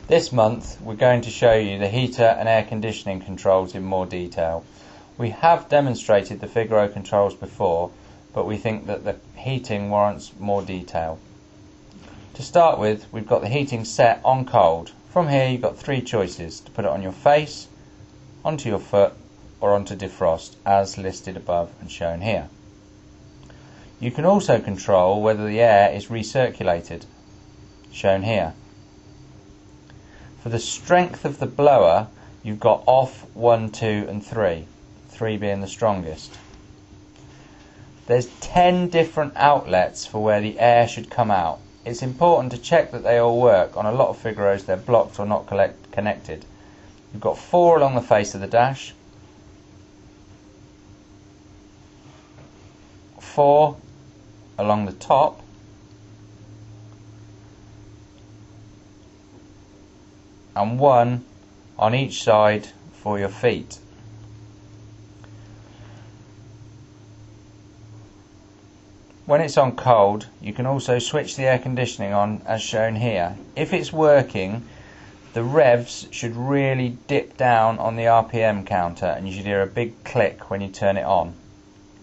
This month we're going to show you the heater and air conditioning controls in more detail. We have demonstrated the Figaro controls before, but we think that the heating warrants more detail. To start with, we've got the heating set on cold. From here you've got three choices: to put it on your face, onto your foot, or onto defrost, as listed above and shown here. You can also control whether the air is recirculated, shown here. For the strength of the blower, you've got off, 1, 2 and 3, 3 being the strongest. There's 10 different outlets for where the air should come out. It's important to check that they all work. On a lot of Figaros they're blocked or not connected. You've got 4 along the face of the dash, 4 along the top, and 1 on each side for your feet. When it's on cold, you can also switch the air conditioning on as shown here. If it's working, the revs should really dip down on the RPM counter and you should hear a big click when you turn it on.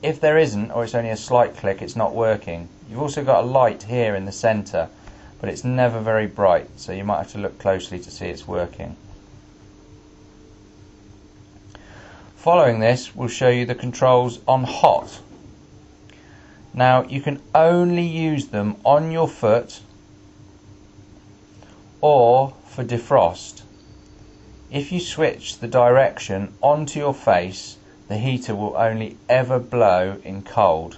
If there isn't, or it's only a slight click, it's not working. You've also got a light here in the centre, but it's never very bright, so you might have to look closely to see it's working. Following this, we'll show you the controls on hot. Now, you can only use them on your foot or for defrost. If you switch the direction onto your face, the heater will only ever blow in cold.